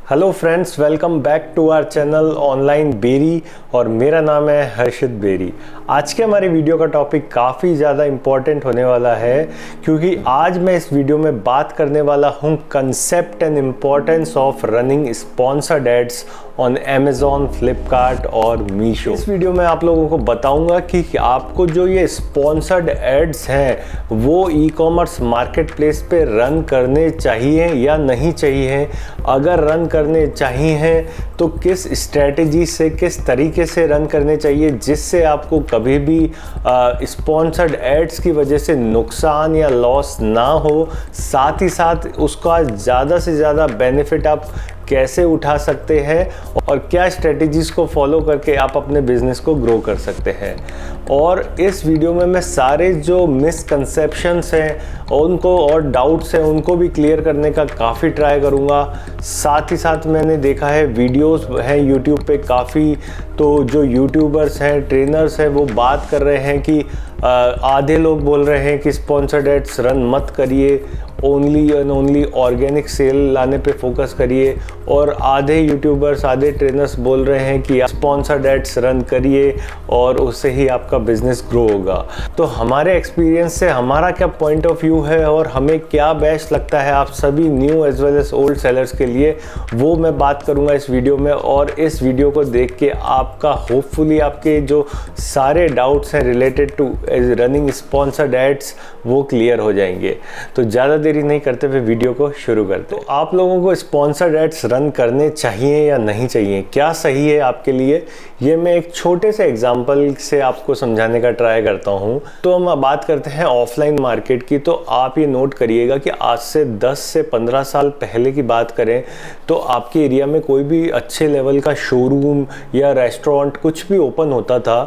Hello friends, welcome back to our channel online berry और मेरा नाम है हर्षित बेरी। आज के हमारे वीडियो का टॉपिक काफ़ी ज़्यादा इम्पॉर्टेंट होने वाला है क्योंकि आज मैं इस वीडियो में बात करने वाला हूँ concept and importance of running sponsored ads on Amazon, Flipkart और मीशो। इस वीडियो में आप लोगों को बताऊंगा कि आपको जो ये स्पॉन्सर्ड एड्स हैं वो ई कॉमर्स मार्केट प्लेस पे रन करने चाहिए या नहीं चाहिए। अगर रन करने चाहिए तो किस स्ट्रेटेजी से, किस तरीके से रन करने चाहिए जिससे आपको कभी भी स्पॉन्सर्ड एड्स की वजह से नुकसान या लॉस ना हो। साथ ही साथ उसका ज़्यादा से ज़्यादा बेनिफिट आप कैसे उठा सकते हैं और क्या स्ट्रेटजीज़ को फॉलो करके आप अपने बिजनेस को ग्रो कर सकते हैं। और इस वीडियो में मैं सारे जो मिसकंसेप्शंस हैं उनको और डाउट्स हैं उनको भी क्लियर करने का काफ़ी ट्राई करूँगा। साथ ही साथ मैंने देखा है वीडियोस हैं यूट्यूब पे काफ़ी, तो जो यूट्यूबर्स हैं, ट्रेनर्स हैं, वो बात कर रहे हैं कि आधे लोग बोल रहे हैं कि स्पॉन्सर्ड एड्स रन मत करिए, only and only organic sale लाने पे फोकस करिए, और आधे यूट्यूबर्स, आधे ट्रेनर्स बोल रहे हैं कि स्पॉन्सर्ड एड्स रन करिए और उससे ही आपका बिजनेस ग्रो होगा। तो हमारे एक्सपीरियंस से हमारा क्या पॉइंट ऑफ व्यू है और हमें क्या बेस्ट लगता है आप सभी new as well as old sellers के लिए, वो मैं बात करूंगा इस वीडियो में। और इस वीडियो को देख के आपका होपफुली आपके जो सारे डाउट्स हैं related to running sponsored ads वो क्लियर हो जाएंगे। तो ज़्यादा देरी नहीं करते हुए वीडियो को शुरू करते। तो आप लोगों को स्पॉन्सर्ड एड्स रन करने चाहिए या नहीं चाहिए, क्या सही है आपके लिए, ये मैं एक छोटे से एग्जांपल से आपको समझाने का ट्राई करता हूँ। तो हम बात करते हैं ऑफलाइन मार्केट की। तो आप ये नोट करिएगा कि आज से 10 से 15 साल पहले की बात करें तो आपके एरिया में कोई भी अच्छे लेवल का शोरूम या रेस्टोरेंट कुछ भी ओपन होता था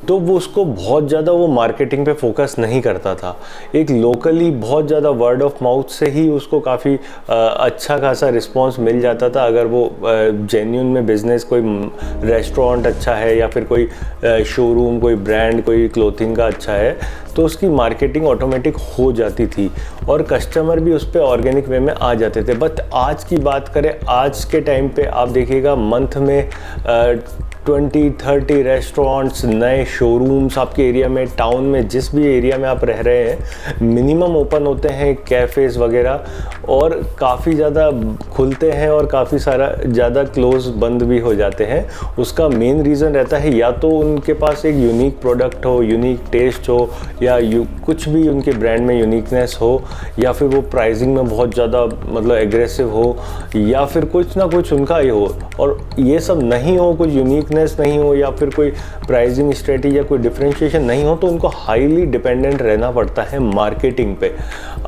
तो वो उसको बहुत ज़्यादा वो मार्केटिंग पे फोकस नहीं करता था। एक लोकली बहुत ज़्यादा वर्ड ऑफ माउथ से ही उसको काफ़ी अच्छा खासा रिस्पॉन्स मिल जाता था। अगर वो जेन्युइन में बिजनेस, कोई रेस्टोरेंट अच्छा है या फिर कोई शोरूम, कोई ब्रांड, कोई क्लोथिंग का अच्छा है, तो उसकी मार्केटिंग ऑटोमेटिक हो जाती थी और कस्टमर भी उस पर ऑर्गेनिक वे में आ जाते थे। बट आज की बात करें, आज के टाइम पे आप देखिएगा मंथ में 20-30 रेस्टोरेंट्स, नए शोरूम्स आपके एरिया में, टाउन में, जिस भी एरिया में आप रह रहे हैं मिनिमम ओपन होते हैं, कैफ़ेज़ वगैरह, और काफ़ी ज़्यादा खुलते हैं और काफ़ी सारा ज़्यादा क्लोज बंद भी हो जाते हैं। उसका मेन रीज़न रहता है या तो उनके पास एक यूनिक प्रोडक्ट हो, यूनिक टेस्ट हो, या कुछ भी उनके ब्रांड में यूनिकनेस हो, या फिर वो प्राइसिंग में बहुत ज़्यादा मतलब एग्रेसिव हो, या फिर कुछ ना कुछ उनका ये हो। और ये सब नहीं हो, कुछ यूनिकनेस नहीं हो, या फिर कोई प्राइसिंग स्ट्रेटजी या कोई डिफरेंशिएशन नहीं हो, तो उनको हाईली डिपेंडेंट रहना पड़ता है मार्केटिंग पे।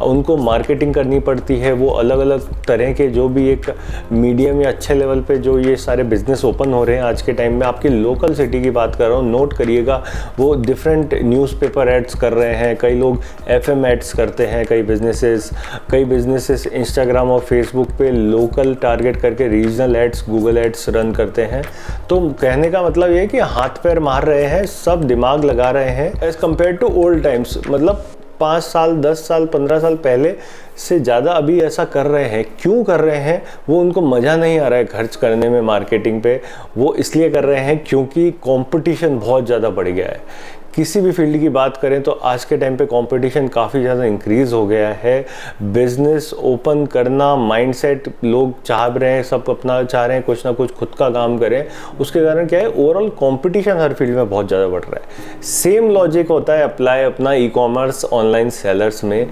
उनको मार्केटिंग करनी पड़ती है। वो अलग अलग तरह के जो भी एक मीडियम या अच्छे लेवल पे जो ये सारे बिजनेस ओपन हो रहे हैं आज के टाइम में, आपकी लोकल सिटी की बात कर रहा हूँ, नोट करिएगा, वो डिफरेंट न्यूज़पेपर एड्स कर रहे हैं, कई लोग FM एड्स करते हैं, कई बिजनेसेस इंस्टाग्राम और फेसबुक पे लोकल टारगेट करके regional ads, Google ads run करते हैं। तो कहने का मतलब ये है कि हाथ पैर मार रहे हैं, सब दिमाग लगा रहे हैं as compare to old times. मतलब 5 साल, 10 साल, 15 साल पहले से ज़्यादा अभी ऐसा कर रहे हैं। क्यों कर रहे हैं? वो उनको मज़ा नहीं आ रहा है खर्च करने में मार्केटिंग पे। वो इसलिए कर रहे हैं क्योंकि कंपटीशन बहुत ज़्यादा बढ़ गया है। किसी भी फील्ड की बात करें तो आज के टाइम पे कंपटीशन काफ़ी ज़्यादा इंक्रीज़ हो गया है। बिज़नेस ओपन करना माइंडसेट लोग चाह रहे हैं, सब अपना चाह रहे हैं कुछ ना कुछ खुद का काम करें। उसके कारण क्या है, ओवरऑल कंपटीशन हर फील्ड में बहुत ज़्यादा बढ़ रहा है। सेम लॉजिक होता है अप्लाई अपना ई कॉमर्स ऑनलाइन सेलर्स में।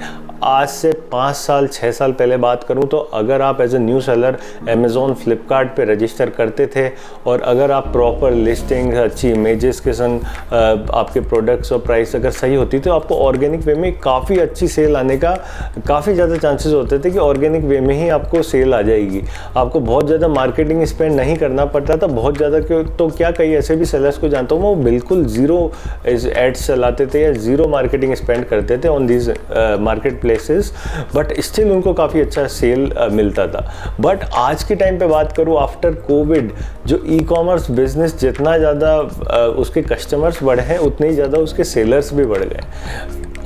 आज से 5 साल 6 साल पहले बात करूं तो अगर आप as a new seller Amazon, Flipkart पे रजिस्टर करते थे और अगर आप प्रॉपर लिस्टिंग, अच्छी इमेजेस के संग आपके प्रोडक्ट्स और प्राइस अगर सही होती तो आपको ऑर्गेनिक वे में काफ़ी अच्छी सेल आने का काफ़ी ज़्यादा चांसेस होते थे कि ऑर्गेनिक वे में ही आपको सेल आ जाएगी। आपको बहुत ज़्यादा मार्केटिंग स्पेंड नहीं करना पड़ता था बहुत ज़्यादा। तो क्या कई ऐसे भी सेलर्स को जानता हूँ वो बिल्कुल ज़ीरो एड्स चलाते थे या ज़ीरो मार्केटिंग स्पेंड करते थे on these market places, but still उनको काफ़ी अच्छा सेल मिलता था। बट आज के टाइम पे बात करूँ आफ्टर कोविड, जो ई कॉमर्स बिजनेस जितना ज़्यादा उसके कस्टमर्स बढ़े हैं उतने ही ज़्यादा उसके सेलर्स भी बढ़ गए।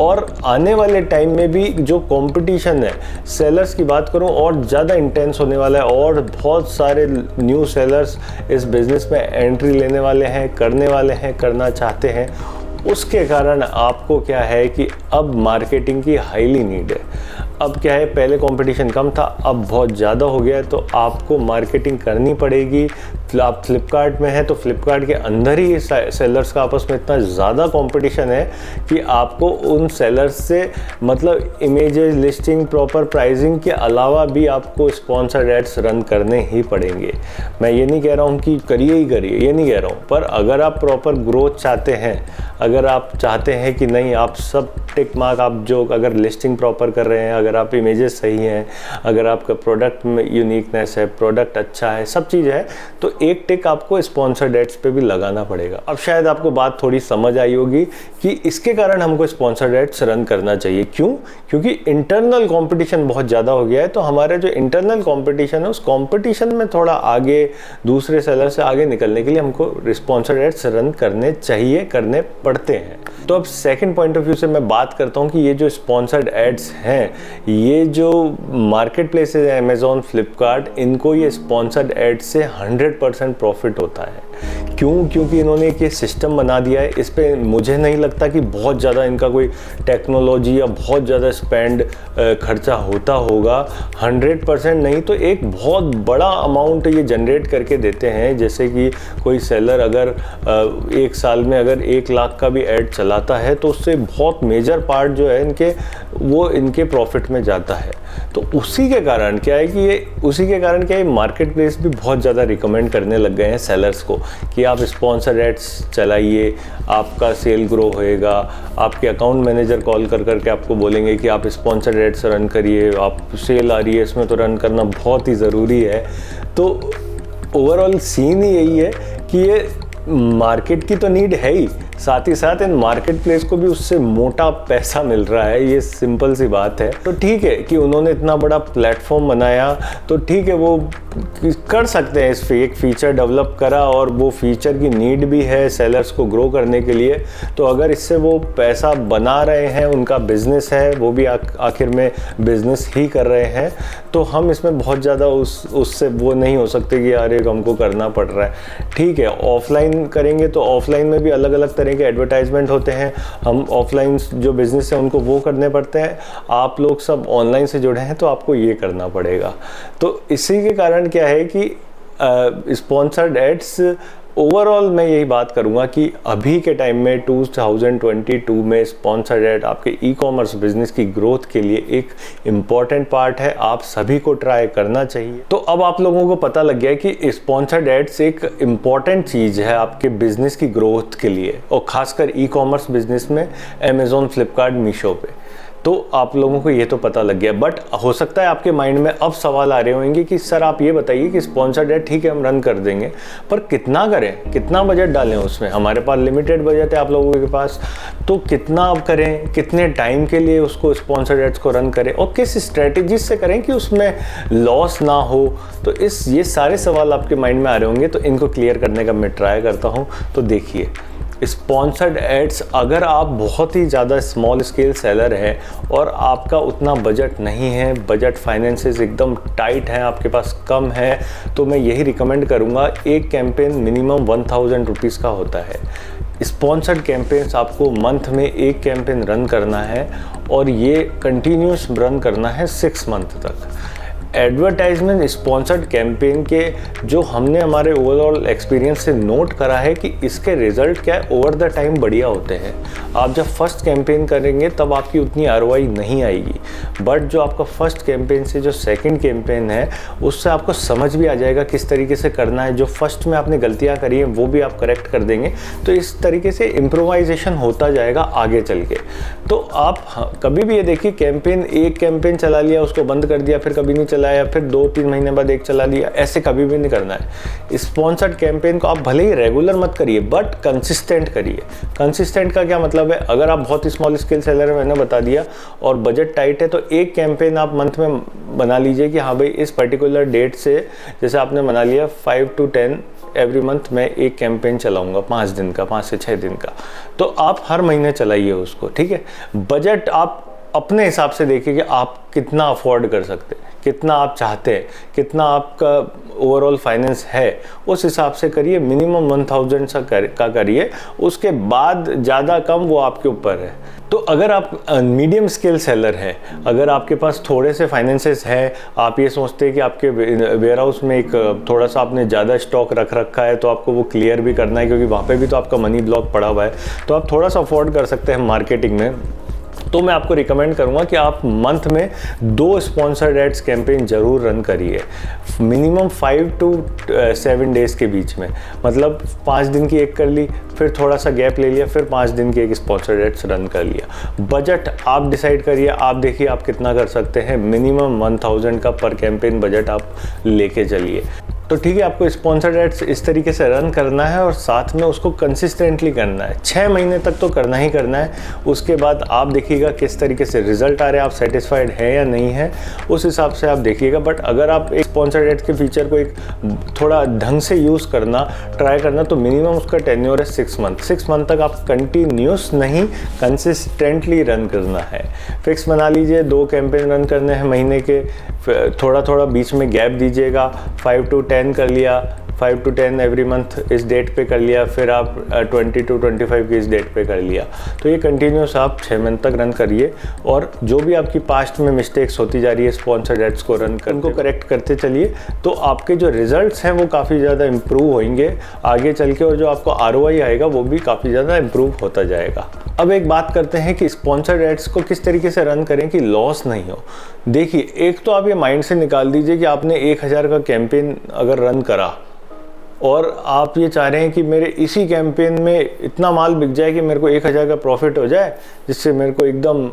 और आने वाले टाइम में भी जो कंपटीशन है, सेलर्स की बात करूं, और ज़्यादा इंटेंस होने वाला है और बहुत सारे न्यू सेलर्स इस बिज़नेस में एंट्री लेने वाले हैं, करने वाले हैं, करना चाहते हैं। उसके कारण आपको क्या है कि अब मार्केटिंग की हाईली नीड है। अब क्या है, पहले कंपटीशन कम था, अब बहुत ज़्यादा हो गया है, तो आपको मार्केटिंग करनी पड़ेगी। आप फ्लिपकार्ट में हैं तो फ्लिपकार्ट के अंदर ही सेलर्स का आपस में इतना ज़्यादा कंपटीशन है कि आपको उन सेलर्स से मतलब इमेजेस, लिस्टिंग, प्रॉपर प्राइसिंग के अलावा भी आपको स्पॉन्सर्ड एड्स रन करने ही पड़ेंगे। मैं ये नहीं कह रहा हूँ कि करिए ही करिए, ये नहीं कह रहा हूँ, पर अगर आप प्रॉपर ग्रोथ चाहते हैं, अगर आप चाहते हैं कि नहीं आप सब टिक मार्क, आप जो अगर लिस्टिंग प्रॉपर कर रहे हैं, अगर आप इमेजेस सही हैं, अगर आपका प्रोडक्ट में यूनिकनेस है, प्रोडक्ट अच्छा है, सब चीज़ है, तो एक टिक आपको स्पॉन्सर्ड एड्स पे भी लगाना पड़ेगा। अब शायद आपको बात थोड़ी समझ आई होगी कि इसके कारण हमको स्पॉन्सर्ड एड्स रन करना चाहिए। क्यों? क्योंकि इंटरनल कंपटीशन बहुत ज़्यादा हो गया है। तो हमारे जो इंटरनल कंपटीशन है, उस कंपटीशन में थोड़ा आगे, दूसरे सेलर से आगे निकलने के लिए हमको स्पॉन्सर्ड एड्स रन करने चाहिए, करने पड़ते हैं। तो अब सेकंड पॉइंट ऑफ व्यू से मैं बात करता हूँ कि ये जो स्पॉन्सर्ड एड्स हैं, ये जो मार्केट प्लेसेस है, अमेज़ॉन, फ्लिपकार्ट, इनको ये स्पॉन्सर्ड एड्स से 100% प्रॉफिट होता है। क्यों? क्योंकि इन्होंने एक ये सिस्टम बना दिया है। इस पे मुझे नहीं लगता कि बहुत ज़्यादा इनका कोई टेक्नोलॉजी या बहुत ज़्यादा स्पेंड खर्चा होता होगा। 100% नहीं तो एक बहुत बड़ा अमाउंट ये जनरेट करके देते हैं। जैसे कि कोई सेलर अगर एक साल में अगर 1 लाख का भी ऐड चलाता है तो उससे बहुत मेजर पार्ट जो है इनके प्रॉफिट में जाता है। तो उसी के कारण क्या है कि मार्केट प्लेस भी बहुत ज़्यादा रिकमेंड करने लग गए हैं सेलर्स को कि आप स्पॉन्सर एड्स चलाइए, आपका सेल ग्रो होएगा। आपके अकाउंट मैनेजर कॉल कर करके आपको बोलेंगे कि आप स्पॉन्सर एड्स रन करिए, आप सेल आ रही है इसमें तो रन करना बहुत ही ज़रूरी है। तो ओवरऑल सीन ही यही है कि ये मार्केट की तो नीड है ही, साथ ही साथ इन मार्केट प्लेस को भी उससे मोटा पैसा मिल रहा है। ये सिंपल सी बात है। तो ठीक है कि उन्होंने इतना बड़ा प्लेटफॉर्म बनाया, तो ठीक है वो कर सकते हैं, इस एक फीचर डेवलप करा और वो फीचर की नीड भी है सेलर्स को ग्रो करने के लिए। तो अगर इससे वो पैसा बना रहे हैं, उनका बिजनेस है, वो भी आखिर में बिजनेस ही कर रहे हैं, तो हम इसमें बहुत ज़्यादा उससे वो नहीं हो सकते कि यार ये हमको करना पड़ रहा है। ठीक है, ऑफलाइन करेंगे तो ऑफलाइन में भी अलग अलग तरह के एडवर्टाइजमेंट होते हैं। हम ऑफलाइन जो बिजनेस है उनको वो करने पड़ते हैं। आप लोग सब ऑनलाइन से जुड़े हैं तो आपको ये करना पड़ेगा। तो इसी के कारण क्या है कि स्पॉन्सर्ड एड्स ओवरऑल मैं यही बात करूंगा कि अभी के टाइम में 2022 में स्पॉन्सर्ड एड आपके ई कॉमर्स बिजनेस की ग्रोथ के लिए एक इम्पॉर्टेंट पार्ट है। आप सभी को ट्राई करना चाहिए। तो अब आप लोगों को पता लग गया कि स्पॉन्सर्ड एड्स एक इम्पॉर्टेंट चीज़ है आपके बिजनेस की ग्रोथ के लिए, और खासकर ई कॉमर्स बिजनेस में अमेज़ॉन, फ्लिपकार्ट, मीशो पे। तो आप लोगों को ये तो पता लग गया, बट हो सकता है आपके माइंड में अब सवाल आ रहे होंगे कि सर आप ये बताइए कि स्पॉन्सर्ड एड ठीक है हम रन कर देंगे, पर कितना करें, कितना बजट डालें उसमें। हमारे पास लिमिटेड बजट है आप लोगों के पास, तो कितना आप करें, कितने टाइम के लिए उसको स्पॉन्सर्ड एड्स को रन करें और किस स्ट्रेटेजी से करें कि उसमें लॉस ना हो। तो ये सारे सवाल आपके माइंड में आ रहे होंगे, तो इनको क्लियर करने का मैं ट्राई करता हूँ। तो देखिए, स्पॉन्सर्ड एड्स अगर आप बहुत ही ज़्यादा स्मॉल स्केल सेलर हैं और आपका उतना बजट नहीं है, बजट फाइनेंसेस एकदम टाइट हैं, आपके पास कम है, तो मैं यही रिकमेंड करूँगा, एक कैंपेन मिनिमम 1000 रुपीज़ का होता है। स्पॉन्सर्ड कैंपेन्स आपको मंथ में एक कैंपेन रन करना है और ये कंटिन्यूस रन करना है 6 मंथ तक। एडवर्टाइजमेंट स्पॉन्सर्ड कैंपेन के जो हमने हमारे ओवरऑल एक्सपीरियंस से नोट करा है कि इसके रिजल्ट क्या है, ओवर द टाइम बढ़िया होते हैं। आप जब फर्स्ट कैंपेन करेंगे तब आपकी उतनी आरओआई नहीं आएगी, बट जो आपका फर्स्ट कैंपेन से जो सेकंड कैंपेन है उससे आपको समझ भी आ जाएगा किस तरीके से करना है। जो फर्स्ट में आपने गलतियाँ करी हैं वो भी आप करेक्ट कर देंगे, तो इस तरीके से इम्प्रोवाइजेशन होता जाएगा आगे चल के। तो आप कभी भी ये देखिए, एक कैंपेन चला लिया, उसको बंद कर दिया, फिर कभी नहीं चलाया, फिर 2-3 महीने बाद एक चला लिया, ऐसे कभी भी नहीं करना है। स्पॉन्सर्ड कैंपेन को आप भले ही रेगुलर मत करिए, बट कंसिस्टेंट करिए। कंसिस्टेंट का क्या मतलब है, अगर आप बहुत ही स्मॉल स्केल सेलर है, मैंने बता दिया, और बजट टाइट है, तो एक कैंपेन आप मंथ में बना लीजिए कि हाँ भाई इस पर्टिकुलर डेट से, जैसे आपने बना लिया 5 to 10 एवरी मंथ मैं एक कैंपेन चलाऊंगा 5 दिन का, 5 से 6 दिन का, तो आप हर महीने चलाइए उसको, ठीक है। बजट आप अपने हिसाब से देखिए कि आप कितना अफोर्ड कर सकते हैं, कितना आप चाहते हैं, कितना आपका ओवरऑल फाइनेंस है, उस हिसाब से करिए। मिनिमम 1000 का करिए, उसके बाद ज़्यादा कम वो आपके ऊपर है। तो अगर आप मीडियम स्केल सेलर हैं, अगर आपके पास थोड़े से फाइनेंसेस है, आप ये सोचते हैं कि आपके वेयर हाउस में एक थोड़ा सा आपने ज़्यादा स्टॉक रख रखा है, तो आपको वो क्लियर भी करना है क्योंकि वहाँ पे भी तो आपका मनी ब्लॉक पड़ा हुआ है, तो आप थोड़ा सा अफोर्ड कर सकते हैं मार्केटिंग में। तो मैं आपको रिकमेंड करूंगा कि आप मंथ में 2 स्पॉन्सर्ड एड्स कैंपेन जरूर रन करिए, मिनिमम 5 to 7 डेज़ के बीच में। मतलब 5 दिन की एक कर ली, फिर थोड़ा सा गैप ले लिया, फिर 5 दिन की एक स्पॉन्सर्ड एड्स रन कर लिया। बजट आप डिसाइड करिए, आप देखिए आप कितना कर सकते हैं। मिनिमम 1000 का पर कैंपेन बजट आप लेके चलिए। तो ठीक है, आपको स्पॉन्सर्ड एड्स इस तरीके से रन करना है और साथ में उसको कंसिस्टेंटली करना है। 6 महीने तक तो करना ही करना है। उसके बाद आप देखिएगा किस तरीके से रिजल्ट आ रहे हैं, आप सेटिस्फाइड हैं या नहीं है, उस हिसाब से आप देखिएगा। बट अगर आप एक स्पॉन्सर्ड एड्स के फीचर को एक थोड़ा ढंग से यूज़ करना, ट्राई करना, तो मिनिमम उसका टेन्योर है 6 मंथ। 6 मंथ तक आप कंटिन्यूस नहीं, कंसिस्टेंटली रन करना है। फिक्स बना लीजिए, 2 कैंपेन रन करने हैं महीने के, थोड़ा थोड़ा बीच में गैप दीजिएगा। 5 to 10 कर लिया, 5 to 10 एवरी मंथ इस डेट पे कर लिया, फिर आप 20 to 25 की इस डेट पे कर लिया। तो ये कंटिन्यूस आप 6 मंथ तक रन करिए और जो भी आपकी पास्ट में मिस्टेक्स होती जा रही है स्पॉन्सर्ड एड्स को रन कर, उनको करेक्ट करते चलिए। तो आपके जो रिजल्ट्स हैं वो काफ़ी ज़्यादा इम्प्रूव होंगे आगे चल के, और जो आपको ROI आएगा वो भी काफ़ी ज़्यादा इम्प्रूव होता जाएगा। अब एक बात करते हैं कि स्पॉन्सर्ड एड्स को किस तरीके से रन करें कि लॉस नहीं हो। देखिए, एक तो आप ये माइंड से निकाल दीजिए कि आपने 1000 का कैंपेन अगर रन करा और आप ये चाह रहे हैं कि मेरे इसी कैंपेन में इतना माल बिक जाए कि मेरे को 1000 का प्रॉफिट हो जाए, जिससे मेरे को एकदम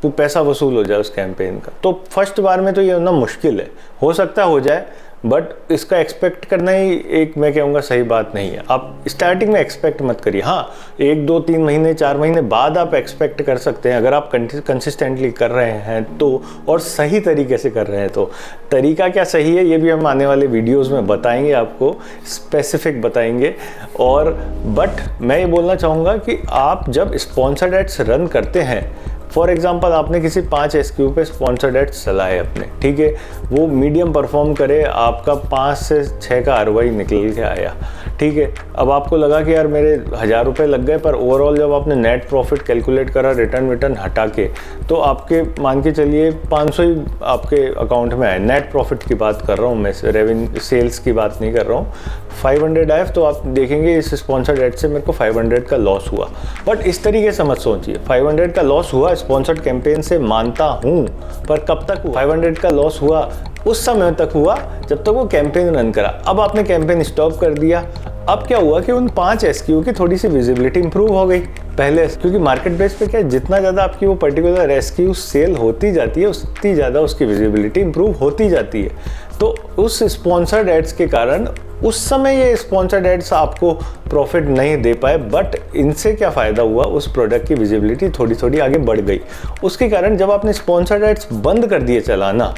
पैसा वसूल हो जाए उस कैंपेन का। तो फर्स्ट बार में तो ये होना मुश्किल है, हो सकता है हो जाए, बट इसका एक्सपेक्ट करना ही एक मैं कहूँगा सही बात नहीं है। आप स्टार्टिंग में एक्सपेक्ट मत करिए। हाँ, 1, 2, 3 महीने 4 महीने बाद आप एक्सपेक्ट कर सकते हैं, अगर आप कंसिस्टेंटली कर रहे हैं तो, और सही तरीके से कर रहे हैं तो। तरीका क्या सही है ये भी हम आने वाले वीडियोज़ में बताएंगे, आपको स्पेसिफिक बताएंगे। और बट मैं ये बोलना चाहूँगा कि आप जब स्पॉन्सर्ड एड्स रन करते हैं, फॉर एग्जाम्पल आपने किसी 5 SKU पे स्पॉन्सर्ड एड्स चलाए अपने, ठीक है, वो मीडियम परफॉर्म करे, आपका 5 से 6 का ROI निकल के आया, ठीक है। अब आपको लगा कि यार मेरे 1000 रुपये लग गए, पर ओवरऑल जब आपने नेट प्रॉफिट कैलकुलेट करा रिटर्न हटा के, तो आपके मान के चलिए 500 ही आपके अकाउंट में आए। नेट प्रॉफिट की बात कर रहा हूँ मैं, रेवेन्यू सेल्स की बात नहीं कर रहा हूँ। 500 आए तो आप देखेंगे इस स्पॉन्सर्ड एड से मेरे को 500 का लॉस हुआ। बट इस तरीके से मत सोचिए, 500 का लॉस हुआ स्पॉन्सर्ड कैंपेन से, मानता हूँ, पर कब तक 500 का लॉस हुआ? उस समय तक हुआ जब तक वो कैंपेन रन करा। अब आपने कैंपेन स्टॉप कर दिया, अब क्या हुआ कि उन 5 SKU की थोड़ी सी विजिबिलिटी इंप्रूव हो गई पहले, क्योंकि मार्केट बेस पे क्या है, जितना ज़्यादा आपकी वो पर्टिकुलर SKU सेल होती जाती है उतनी ज़्यादा उसकी विजिबिलिटी इंप्रूव होती जाती है। तो उस स्पॉन्सर्ड एड्स के कारण उस समय ये स्पॉन्सर्ड एड्स आपको प्रॉफिट नहीं दे पाए, बट इनसे क्या फ़ायदा हुआ, उस प्रोडक्ट की विजिबिलिटी थोड़ी थोड़ी आगे बढ़ गई। उसके कारण जब आपने स्पॉन्सर्ड एड्स बंद कर दिए चलाना,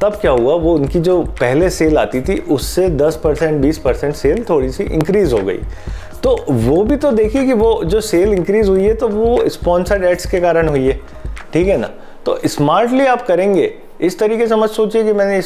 तब क्या हुआ, वो उनकी जो पहले सेल आती थी उससे 10% 20% सेल थोड़ी सी इंक्रीज़ हो गई। तो वो भी तो देखिए कि वो जो सेल इंक्रीज़ हुई है तो वो स्पॉन्सर्ड एड्स के कारण हुई है, ठीक है ना। तो स्मार्टली आप करेंगे, इस तरीके से मत सोचिए कि मैंने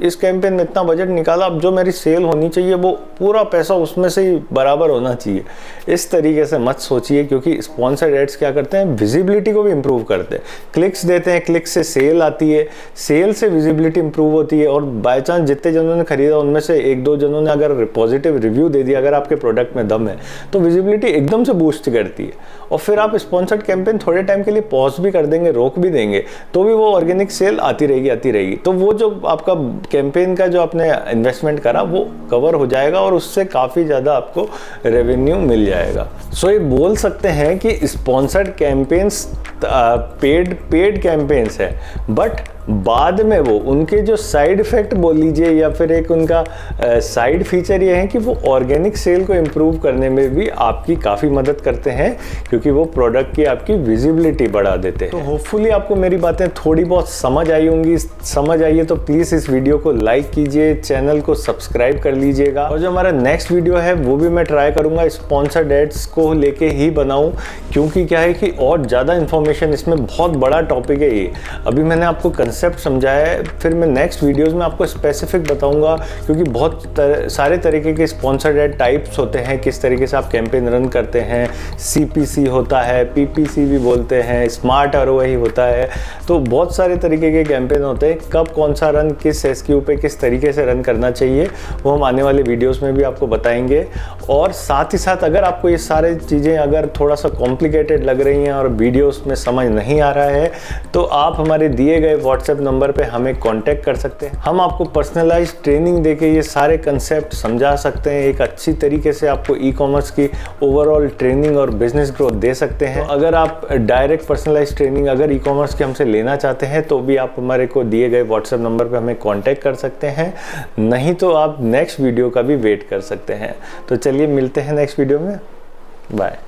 इस कैंपेन में इतना बजट निकाला, अब जो मेरी सेल होनी चाहिए वो पूरा पैसा उसमें से ही बराबर होना चाहिए। इस तरीके से मत सोचिए, क्योंकि स्पॉन्सर्ड एड्स क्या करते हैं, विजिबिलिटी को भी इंप्रूव करते हैं। क्लिक्स देते हैं, क्लिक से सेल आती है, सेल से विजिबिलिटी इंप्रूव होती है, और बाय चांस जितने जनों ने खरीदा उनमें से 1-2 जनों ने अगर पॉजिटिव रिव्यू दे दिया, अगर आपके प्रोडक्ट में दम है, तो विजिबिलिटी एकदम से बूस्ट करती है। और फिर आप स्पॉन्सर्ड कैंपेन थोड़े टाइम के लिए पॉज भी कर देंगे, रोक भी देंगे, तो भी वो ऑर्गेनिक सेल आती रहेगी। तो वो जो आपका कैंपेन का जो आपने इन्वेस्टमेंट करा वो कवर हो जाएगा और उससे काफ़ी ज़्यादा आपको रेवेन्यू मिल जाएगा। सो ये बोल सकते हैं कि स्पॉन्सर्ड कैंपेन्स पेड कैंपेन्स है, बट बाद में वो उनके जो साइड इफ़ेक्ट बोल लीजिए या फिर एक उनका साइड फीचर ये है कि वो ऑर्गेनिक सेल को इम्प्रूव करने में भी आपकी काफ़ी मदद करते हैं, क्योंकि वो प्रोडक्ट की आपकी विजिबिलिटी बढ़ा देते हैं। तो होपफुली आपको मेरी बातें थोड़ी बहुत समझ आई होंगी। समझ आइए तो प्लीज़ इस वीडियो को लाइक कीजिए, चैनल को सब्सक्राइब कर लीजिएगा, और जो हमारा नेक्स्ट वीडियो है वो भी मैं ट्राई करूँगा स्पॉन्सर्ड एड्स को लेके ही बनाऊँ, क्योंकि क्या है कि और ज़्यादा इन्फॉर्मेशन, इसमें बहुत बड़ा टॉपिक है ये। अभी मैंने आपको कंसेप्ट समझाया है, फिर मैं नेक्स्ट वीडियोस में आपको स्पेसिफिक बताऊंगा, क्योंकि बहुत सारे तरीके के स्पॉन्सर्ड एड टाइप्स होते हैं, किस तरीके से आप कैंपेन रन करते हैं। CPC होता है, PPC भी बोलते हैं, स्मार्ट ROI होता है। तो बहुत सारे तरीके के कैंपेन होते हैं, कब कौन सा रन किस SKU पे किस तरीके से रन करना चाहिए वो हम आने वाले वीडियोस में भी आपको बताएंगे। और साथ ही साथ अगर आपको ये सारी चीज़ें अगर थोड़ा सा कॉम्प्लिकेटेड लग रही हैं और वीडियोस में समझ नहीं आ रहा है, तो आप हमारे दिए गए व्हाट्सएप नंबर पे हमें कांटेक्ट कर सकते हैं। हम आपको पर्सनलाइज ट्रेनिंग देके ये सारे कंसेप्ट समझा सकते हैं, एक अच्छी तरीके से आपको ई-कॉमर्स की ओवरऑल ट्रेनिंग और बिजनेस ग्रोथ दे सकते हैं। तो अगर आप डायरेक्ट पर्सनलाइज ट्रेनिंग अगर ई-कॉमर्स की हमसे लेना चाहते हैं तो भी आप हमारे को दिए गए व्हाट्सएप नंबर पे हमें कांटेक्ट कर सकते हैं, नहीं तो आप नेक्स्ट वीडियो का भी वेट कर सकते हैं। तो चलिए मिलते हैं नेक्स्ट वीडियो में, बाय।